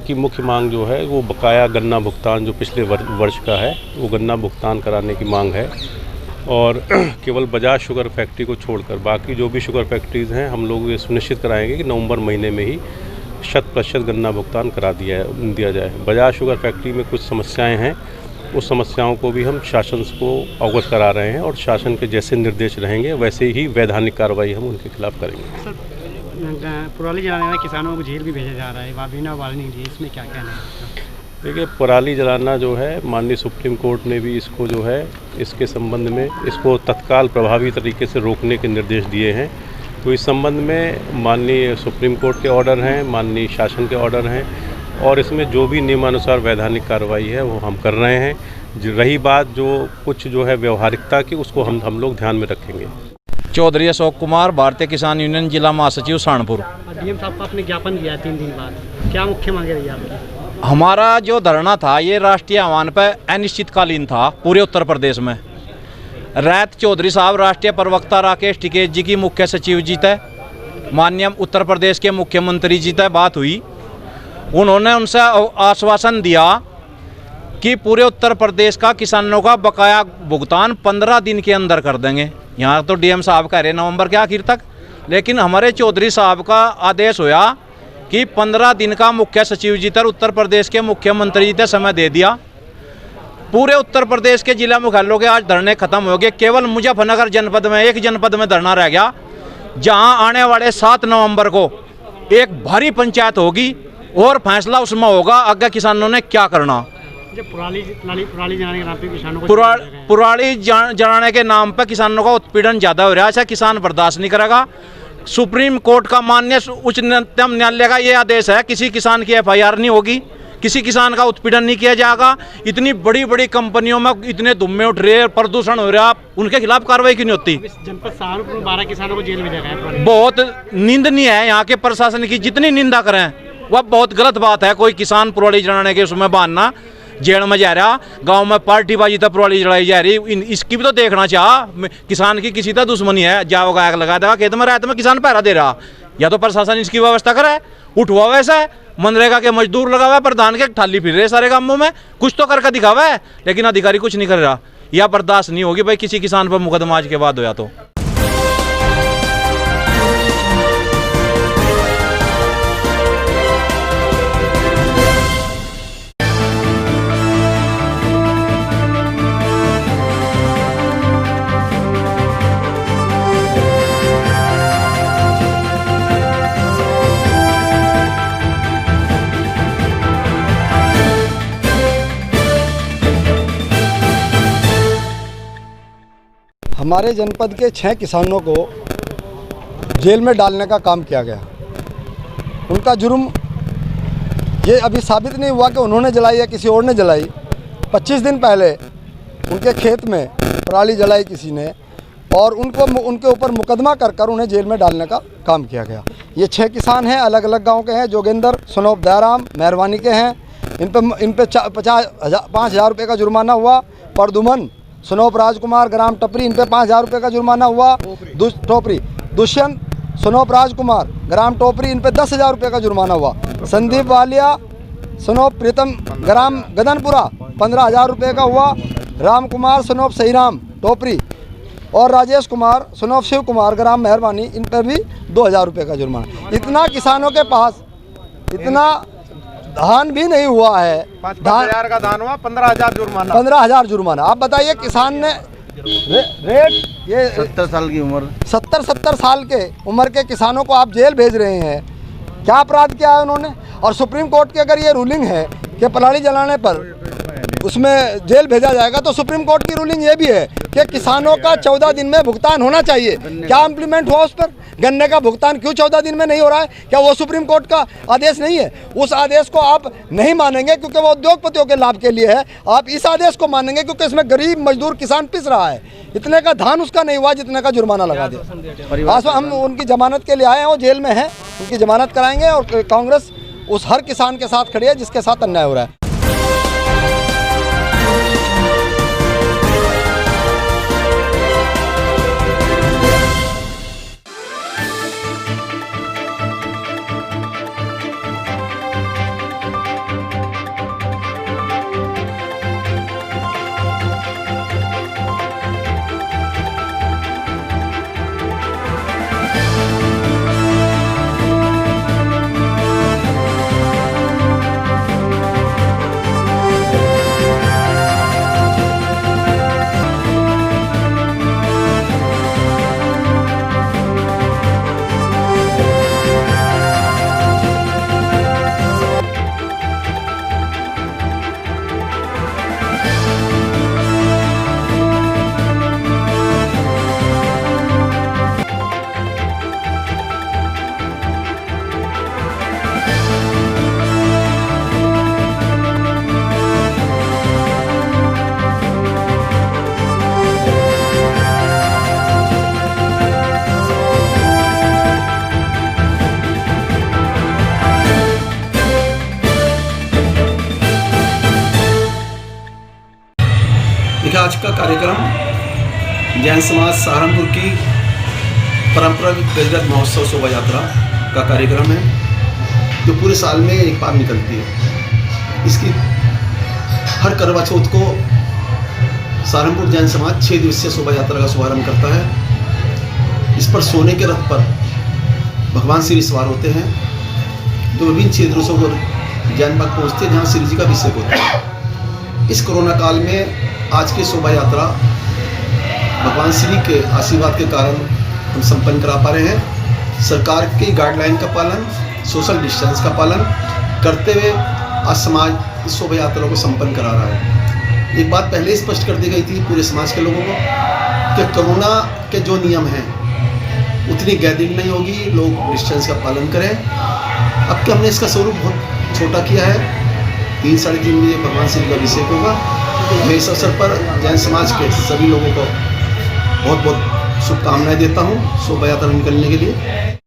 की मुख्य मांग जो है वो बकाया गन्ना भुगतान जो पिछले वर्ष का है वो गन्ना भुगतान कराने की मांग है। और केवल बजाज शुगर फैक्ट्री को छोड़कर बाकी जो भी शुगर फैक्ट्रीज़ हैं हम लोग ये सुनिश्चित कराएंगे कि नवंबर महीने में ही 100% गन्ना भुगतान करा दिया जाए। बजाज शुगर फैक्ट्री में कुछ समस्याएं हैं, उस समस्याओं को भी हम शासन को अवगत करा रहे हैं और शासन के जैसे निर्देश रहेंगे वैसे ही वैधानिक कार्रवाई हम उनके खिलाफ करेंगे। सर, पराली जलाने वाले किसानों को जेल भी भेजा जा रहा है, बिना वार्निंग दिए, इसमें क्या कहना है? देखिए, पराली जलाना जो है माननीय सुप्रीम कोर्ट ने भी इसको जो है इसके संबंध में इसको तत्काल प्रभावी तरीके से रोकने के निर्देश दिए हैं। तो इस संबंध में माननीय सुप्रीम कोर्ट के ऑर्डर हैं, माननीय शासन के ऑर्डर हैं और इसमें जो भी नियमानुसार वैधानिक कार्रवाई है वो हम कर रहे हैं। रही बात जो कुछ जो है व्यवहारिकता की, उसको हम लोग ध्यान में रखेंगे। चौधरी अशोक कुमार, भारतीय किसान यूनियन, जिला महासचिव, सहारनपुर। डीएम साहब को आपने ज्ञापन दिया 3 दिन बाद, क्या मुख्य मांगे रही आपकी? हमारा जो धरना था ये राष्ट्रीय आह्वान पर अनिश्चितकालीन था पूरे उत्तर प्रदेश में। रैत चौधरी साहब, राष्ट्रीय प्रवक्ता राकेश टिकेत जी की मुख्य सचिव जी तय, माननीय उत्तर प्रदेश के मुख्यमंत्री जी तय बात हुई। उन्होंने उनसे आश्वासन दिया कि पूरे उत्तर प्रदेश का किसानों का बकाया भुगतान 15 दिन के अंदर कर देंगे। यहाँ तो डीएम साहब कह रहे नवंबर के आखिर तक, लेकिन हमारे चौधरी साहब का आदेश होया कि 15 दिन का मुख्य सचिव जी तक उत्तर प्रदेश के मुख्यमंत्री जी तक समय दे दिया। पूरे उत्तर प्रदेश के जिला मुख्यालयों के आज धरने खत्म हो गए। केवल मुजफ्फरनगर जनपद में एक जनपद में धरना रह गया, जहां आने वाले 7 नवंबर को एक भारी पंचायत होगी और फैसला उसमें होगा आगे किसानों ने क्या करना। पराली जलाने के नाम पे किसानों को पुराली जलाने के नाम पर किसानों का उत्पीड़न ज़्यादा हो रहा है, ऐसा किसान बर्दाश्त नहीं करेगा। सुप्रीम कोर्ट का माननीय उच्च न्यायालय का ये आदेश है, किसी किसान की FIR नहीं होगी, किसी किसान का उत्पीड़न नहीं किया जाएगा। इतनी बड़ी बड़ी कंपनियों में इतने धुम्मे उठ रहे, प्रदूषण हो रहा, उनके खिलाफ कार्रवाई क्यों नहीं होती? जनपद सहारनपुर में 12 किसानों को जेल भेजा गया है। बहुत निंदनीय है। यहाँ के प्रशासन की जितनी निंदा करें वह बहुत गलत बात है। कोई किसान पराली जलाने के उसमें बहाना जेल में जा रहा, गांव में पार्टीबाजी तक पराली जलाई जा रही, इसकी भी तो देखना चाह। किसान की किसी तरह दुश्मनी है, जाओगा आग लगा देगा खेत में, रात में किसान पहरा दे रहा। या तो प्रशासन इसकी व्यवस्था करे, उठवा वैसा है, मनरेगा के मजदूर लगा हुआ है, प्रधान के थाली फिर रहे सारे गांवों में, कुछ तो करके दिखावा है, लेकिन अधिकारी कुछ नहीं कर रहा। यह बर्दाश्त नहीं होगी भाई किसी किसान पर मुकदमा आज के बाद होया तो। हमारे जनपद के 6 किसानों को जेल में डालने का काम किया गया। उनका जुर्म ये अभी साबित नहीं हुआ कि उन्होंने जलाई या किसी और ने जलाई। 25 दिन पहले उनके खेत में पराली जलाई किसी ने और उनके ऊपर मुकदमा कर उन्हें जेल में डालने का काम किया गया। ये 6 किसान हैं, अलग अलग गांव के हैं। जोगेंद्र सनोप दयाराम मेहरबानी के हैं, इन पे 5,000 रुपये का जुर्माना हुआ। परदुमन सनोप राजकुमार ग्राम टपरी, इन पे 5,000 रुपये का जुर्माना हुआ। टोपरी दुष्यंत सनोप राजकुमार ग्राम टोपरी, इन पे 10,000 रुपये का जुर्माना हुआ। संदीप वालिया सनोप प्रीतम ग्राम गदनपुरा 15,000 रुपये का हुआ। राम कुमार सनोप सहीराम टोपरी और राजेश कुमार सनोप शिव कुमार ग्राम मेहरबानी, इन पर भी 2,000 रुपये का जुर्माना। इतना किसानों के पास इतना धान भी नहीं हुआ है। 5,000 का धान हुआ, 15,000 जुर्माना। 15,000 जुर्माना। आप बताइए, किसान ने रेट ये 70 साल की उम्र, 70 साल के उम्र के किसानों को आप जेल भेज रहे हैं। क्या अपराध किया है उन्होंने? और सुप्रीम कोर्ट की अगर ये रूलिंग है कि पराली जलाने पर उसमें जेल भेजा जाएगा, तो सुप्रीम कोर्ट की रूलिंग ये भी है कि किसानों का 14 दिन में भुगतान होना चाहिए। क्या इम्प्लीमेंट हुआ उस पर? गन्ने का भुगतान क्यों 14 दिन में नहीं हो रहा है? क्या वो सुप्रीम कोर्ट का आदेश नहीं है? उस आदेश को आप नहीं मानेंगे क्योंकि वो उद्योगपतियों के लाभ के लिए है। आप इस आदेश को मानेंगे क्योंकि इसमें गरीब मजदूर किसान पिस रहा है। इतने का धान उसका नहीं हुआ जितने का जुर्माना लगा दिया। आज हम उनकी जमानत के लिए आए हैं, वो जेल में हैं, उनकी जमानत कराएंगे। और कांग्रेस उस हर किसान के साथ खड़ी है जिसके साथ अन्याय हो रहा है। देखिए, आज का कार्यक्रम जैन समाज सहारनपुर की परंपरागत गजरत महोत्सव शोभा यात्रा का कार्यक्रम है, जो पूरे साल में एक बार निकलती है। इसकी हर करवा चौथ को सहारनपुर जैन समाज 6 दिवसीय शोभा यात्रा का शुभारंभ करता है। इस पर सोने के रथ पर भगवान श्री सवार होते हैं, जो विभिन्न क्षेत्रों से होकर जैन बाग पहुँचते हैं, जहाँ श्री जी का अभिषेक होता है। इस कोरोना काल में आज की शोभा यात्रा भगवान श्री के आशीर्वाद के कारण हम संपन्न करा पा रहे हैं। सरकार की गाइडलाइन का पालन, सोशल डिस्टेंस का पालन करते हुए आज समाज इस शोभा यात्रा को संपन्न करा रहा है। एक बात पहले ही स्पष्ट कर दी गई थी पूरे समाज के लोगों को कि कोरोना के जो नियम हैं उतनी गैदरिंग नहीं होगी, लोग डिस्टेंस का पालन करें। अब कि हमने इसका स्वरूप बहुत छोटा किया है। 3-3:30 बजे भगवान श्री का अभिषेक होगा। मैं इस अवसर पर जैन समाज के सभी लोगों को बहुत बहुत शुभकामनाएं देता हूँ शोभा यात्रा निकलने के लिए।